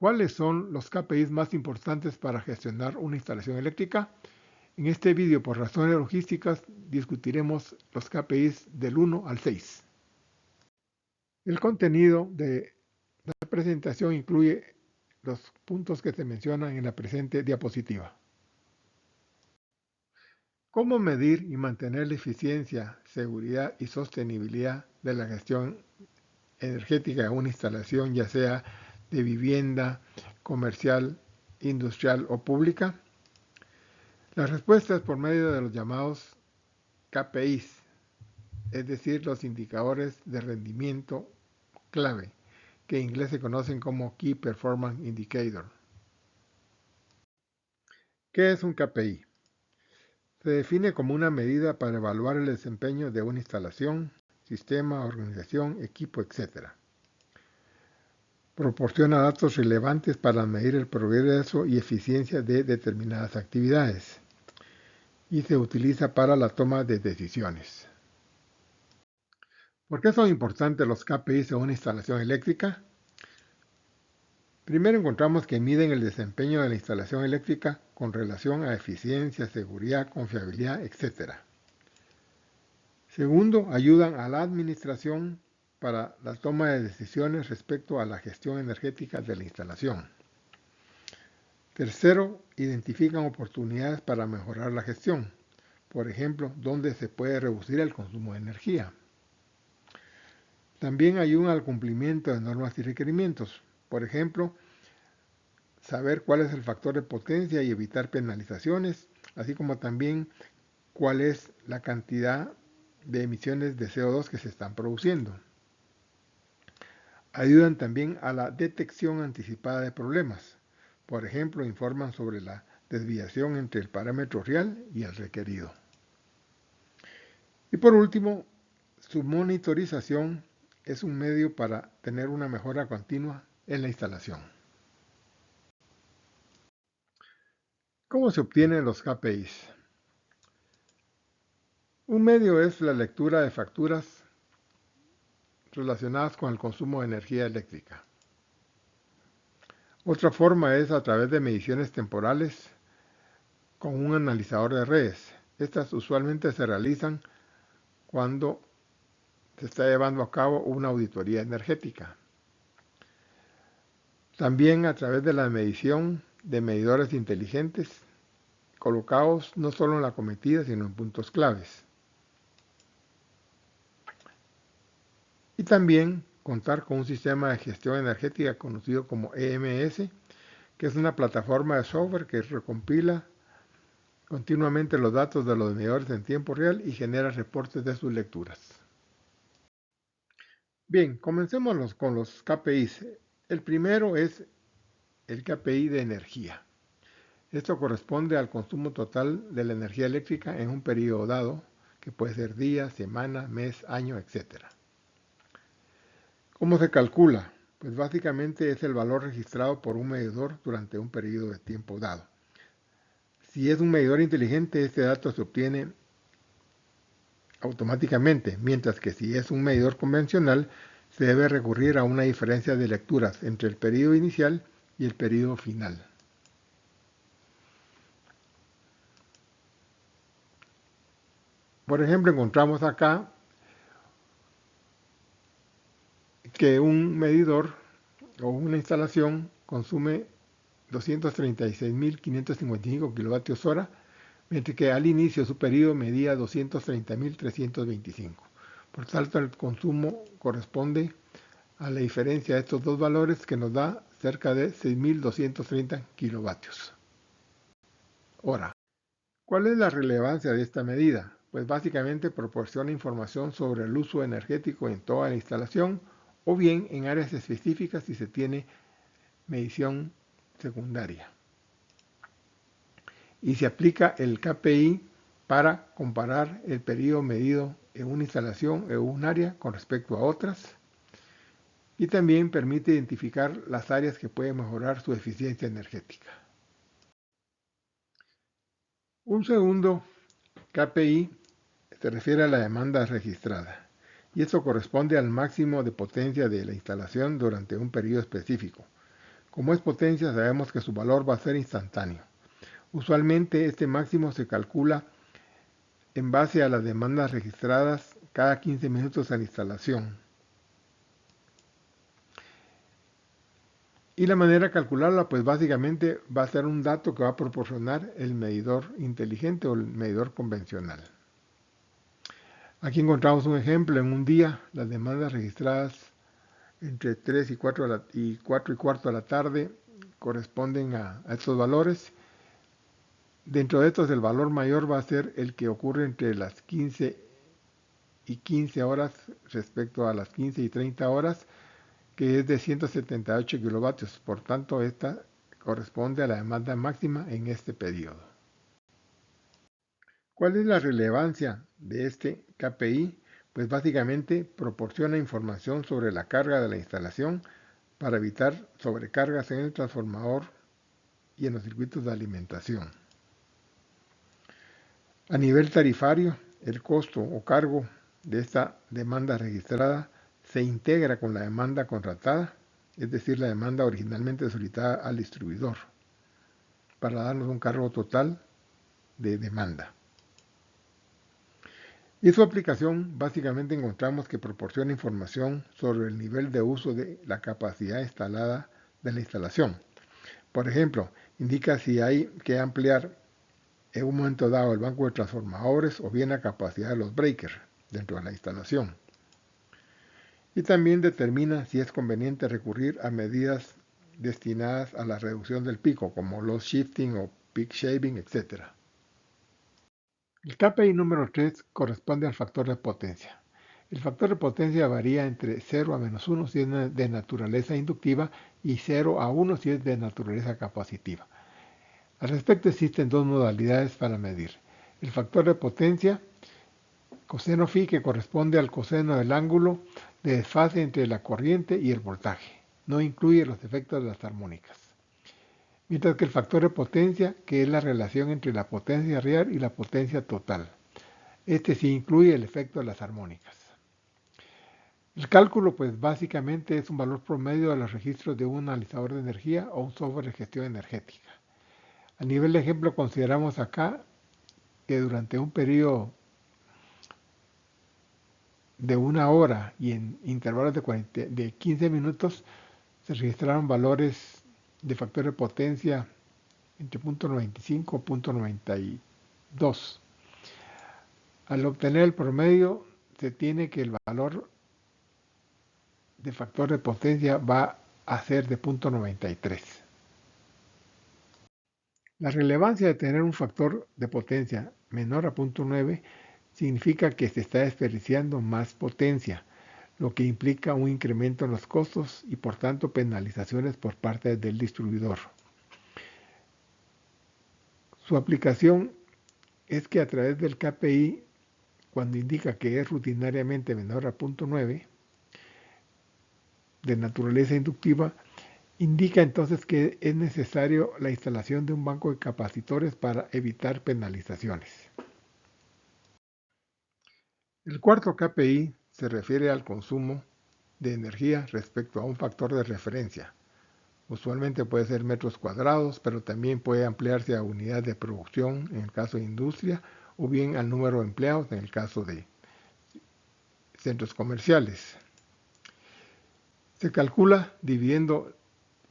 ¿Cuáles son los KPIs más importantes para gestionar una instalación eléctrica? En este vídeo, por razones logísticas, discutiremos los KPIs del 1 al 6. El contenido de la presentación incluye los puntos que se mencionan en la presente diapositiva. ¿Cómo medir y mantener la eficiencia, seguridad y sostenibilidad de la gestión energética de una instalación, ya sea de vivienda, comercial, industrial o pública? La respuesta es por medio de los llamados KPIs, es decir, los indicadores de rendimiento clave, que en inglés se conocen como Key Performance Indicator. ¿Qué es un KPI? Se define como una medida para evaluar el desempeño de una instalación, sistema, organización, equipo, etc. Proporciona datos relevantes para medir el progreso y eficiencia de determinadas actividades y se utiliza para la toma de decisiones. ¿Por qué son importantes los KPIs en una instalación eléctrica? Primero encontramos que miden el desempeño de la instalación eléctrica con relación a eficiencia, seguridad, confiabilidad, etc. Segundo, ayudan a la administración para la toma de decisiones respecto a la gestión energética de la instalación. Tercero, identifican oportunidades para mejorar la gestión. Por ejemplo, dónde se puede reducir el consumo de energía. También ayudan al cumplimiento de normas y requerimientos. Por ejemplo, saber cuál es el factor de potencia y evitar penalizaciones, así como también cuál es la cantidad de emisiones de CO2 que se están produciendo. Ayudan también a la detección anticipada de problemas. Por ejemplo, informan sobre la desviación entre el parámetro real y el requerido. Y por último, su monitorización es un medio para tener una mejora continua en la instalación. ¿Cómo se obtienen los KPIs? Un medio es la lectura de facturas relacionadas con el consumo de energía eléctrica. Otra forma es a través de mediciones temporales con un analizador de redes. Estas usualmente se realizan cuando se está llevando a cabo una auditoría energética. También a través de la medición de medidores inteligentes colocados no solo en la cometida, sino en puntos claves. Y también contar con un sistema de gestión energética conocido como EMS, que es una plataforma de software que recompila continuamente los datos de los medidores en tiempo real y genera reportes de sus lecturas. Bien, comencemos con los KPIs. El primero es el KPI de energía. Esto corresponde al consumo total de la energía eléctrica en un periodo dado, que puede ser día, semana, mes, año, etc. ¿Cómo se calcula? Pues básicamente es el valor registrado por un medidor durante un periodo de tiempo dado. Si es un medidor inteligente, este dato se obtiene automáticamente, mientras que si es un medidor convencional, se debe recurrir a una diferencia de lecturas entre el periodo inicial y el periodo final. Por ejemplo, encontramos acá que un medidor o una instalación consume 236.555 kilovatios hora, mientras que al inicio su periodo medía 230.325. Por tanto, el consumo corresponde a la diferencia de estos dos valores, que nos da cerca de 6.230 kilovatios hora. ¿Cuál es la relevancia de esta medida? Pues básicamente proporciona información sobre el uso energético en toda la instalación o bien en áreas específicas si se tiene medición secundaria. Y se aplica el KPI para comparar el periodo medido en una instalación o un área con respecto a otras. Y también permite identificar las áreas que pueden mejorar su eficiencia energética. Un segundo KPI se refiere a la demanda registrada, y esto corresponde al máximo de potencia de la instalación durante un periodo específico. Como es potencia, sabemos que su valor va a ser instantáneo. Usualmente este máximo se calcula en base a las demandas registradas cada 15 minutos a la instalación. Y la manera de calcularla, pues básicamente va a ser un dato que va a proporcionar el medidor inteligente o el medidor convencional. Aquí encontramos un ejemplo. En un día, las demandas registradas entre 3 y 4 y 4 y cuarto de la tarde corresponden a estos valores. Dentro de estos, el valor mayor va a ser el que ocurre entre las 15 y 15 horas respecto a las 15 y 30 horas, que es de 178 kilovatios. Por tanto, esta corresponde a la demanda máxima en este periodo. ¿Cuál es la relevancia de este KPI? Pues básicamente proporciona información sobre la carga de la instalación para evitar sobrecargas en el transformador y en los circuitos de alimentación. A nivel tarifario, el costo o cargo de esta demanda registrada se integra con la demanda contratada, es decir, la demanda originalmente solicitada al distribuidor, para darnos un cargo total de demanda. Y su aplicación básicamente encontramos que proporciona información sobre el nivel de uso de la capacidad instalada de la instalación. Por ejemplo, indica si hay que ampliar en un momento dado el banco de transformadores o bien la capacidad de los breakers dentro de la instalación. Y también determina si es conveniente recurrir a medidas destinadas a la reducción del pico, como load shifting o peak shaving, etc. El KPI número 3 corresponde al factor de potencia. El factor de potencia varía entre 0 a -1 si es de naturaleza inductiva y 0 a 1 si es de naturaleza capacitiva. Al respecto existen dos modalidades para medir. El factor de potencia, coseno phi, que corresponde al coseno del ángulo de desfase entre la corriente y el voltaje. No incluye los efectos de las armónicas. Mientras que el factor de potencia, que es la relación entre la potencia real y la potencia total. Este sí incluye el efecto de las armónicas. El cálculo, pues básicamente es un valor promedio de los registros de un analizador de energía o un software de gestión energética. A nivel de ejemplo, consideramos acá que durante un periodo de 1 hora y en intervalos de 15 minutos se registraron valores de factor de potencia entre 0.95 y 0.92. Al obtener el promedio, se tiene que el valor de factor de potencia va a ser de 0.93. La relevancia de tener un factor de potencia menor a 0.9 significa que se está desperdiciando más potencia, lo que implica un incremento en los costos y por tanto penalizaciones por parte del distribuidor. Su aplicación es que a través del KPI, cuando indica que es rutinariamente menor a 0.9, de naturaleza inductiva, indica entonces que es necesario la instalación de un banco de capacitores para evitar penalizaciones. El cuarto KPI se refiere al consumo de energía respecto a un factor de referencia. Usualmente puede ser metros cuadrados, pero también puede ampliarse a unidad de producción en el caso de industria o bien al número de empleados en el caso de centros comerciales. Se calcula dividiendo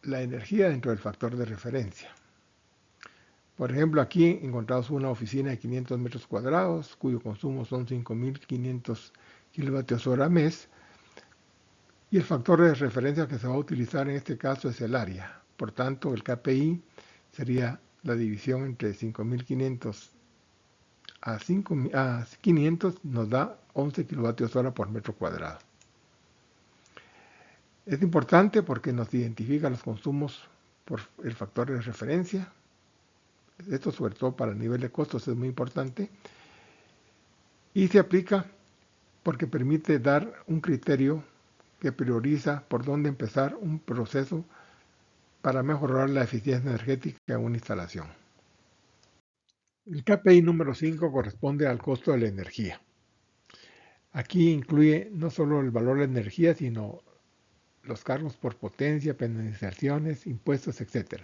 la energía dentro del factor de referencia. Por ejemplo, aquí encontramos una oficina de 500 metros cuadrados, cuyo consumo son 5.500 kWh mes, y el factor de referencia que se va a utilizar en este caso es el área. Por tanto, el KPI sería la división entre 5.500 a 500, nos da 11 kWh por metro cuadrado. Es importante porque nos identifica los consumos por el factor de referencia. Esto sobre todo para el nivel de costos es muy importante. Y se aplica porque permite dar un criterio que prioriza por dónde empezar un proceso para mejorar la eficiencia energética de una instalación. El KPI número 5 corresponde al costo de la energía. Aquí incluye no solo el valor de la energía, sino los cargos por potencia, penalizaciones, impuestos, etc.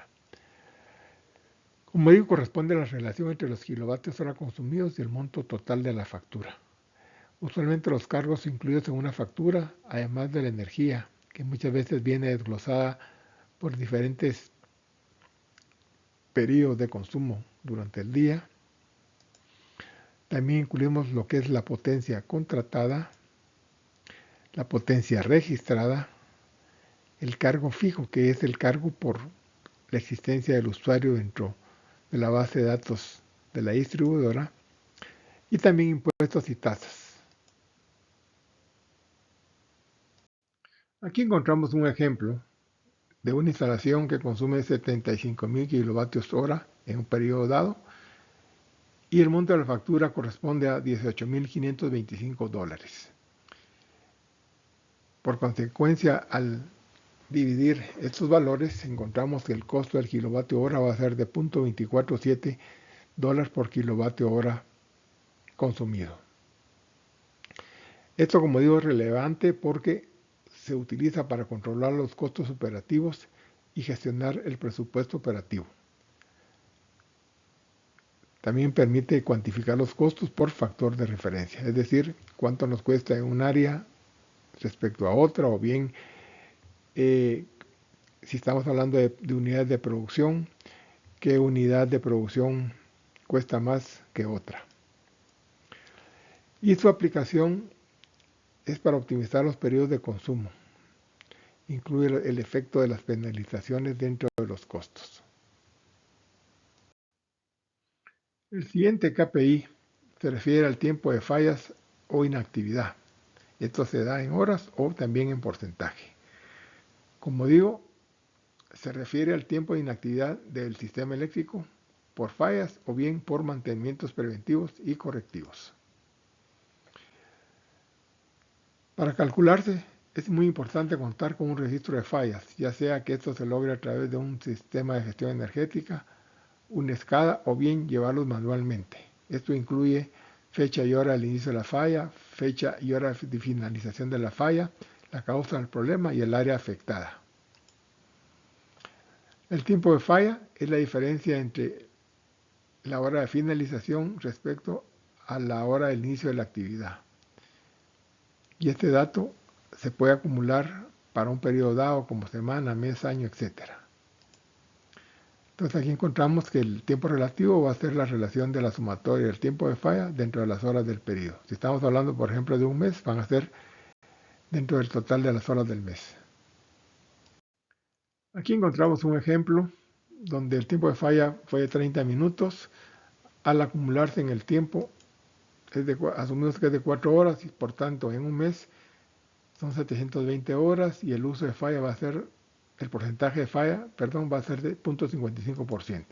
Como digo, corresponde a la relación entre los kilovatios hora consumidos y el monto total de la factura. Usualmente los cargos incluidos en una factura, además de la energía, que muchas veces viene desglosada por diferentes periodos de consumo durante el día. También incluimos lo que es la potencia contratada, la potencia registrada, el cargo fijo, que es el cargo por la existencia del usuario dentro de la base de datos de la distribuidora, y también impuestos y tasas. Aquí encontramos un ejemplo de una instalación que consume 75.000 kilovatios hora en un periodo dado, y el monto de la factura corresponde a $18.525. Por consecuencia, al dividir estos valores, encontramos que el costo del kilovatio hora va a ser de $0.247 por kilovatio hora consumido. Esto, como digo, es relevante porque se utiliza para controlar los costos operativos y gestionar el presupuesto operativo. También permite cuantificar los costos por factor de referencia, es decir, cuánto nos cuesta en un área respecto a otra, o bien si estamos hablando de unidades de producción, qué unidad de producción cuesta más que otra. Y su aplicación es para optimizar los periodos de consumo. Incluye el efecto de las penalizaciones dentro de los costos. El siguiente KPI se refiere al tiempo de fallas o inactividad. Esto se da en horas o también en porcentaje. Como digo, se refiere al tiempo de inactividad del sistema eléctrico por fallas o bien por mantenimientos preventivos y correctivos. Para calcularse, es muy importante contar con un registro de fallas, ya sea que esto se logre a través de un sistema de gestión energética, una SCADA, o bien llevarlos manualmente. Esto incluye fecha y hora del inicio de la falla, fecha y hora de finalización de la falla, la causa del problema y el área afectada. El tiempo de falla es la diferencia entre la hora de finalización respecto a la hora del inicio de la actividad. Y este dato se puede acumular para un periodo dado como semana, mes, año, etc. Entonces aquí encontramos que el tiempo relativo va a ser la relación de la sumatoria del tiempo de falla dentro de las horas del periodo. Si estamos hablando, por ejemplo, de un mes, van a ser dentro del total de las horas del mes. Aquí encontramos un ejemplo donde el tiempo de falla fue de 30 minutos. Al acumularse en el tiempo, asumimos que es de 4 horas, y por tanto en un mes son 720 horas, y el uso de falla va a ser, el porcentaje de falla, va a ser de 0.55%.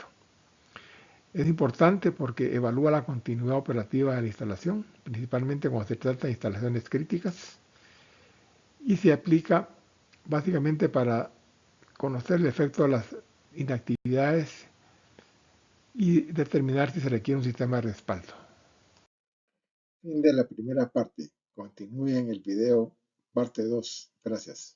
Es importante porque evalúa la continuidad operativa de la instalación, principalmente cuando se trata de instalaciones críticas, y se aplica básicamente para conocer el efecto de las inactividades y determinar si se requiere un sistema de respaldo. Fin de la primera parte. Continúe en el video parte 2. Gracias.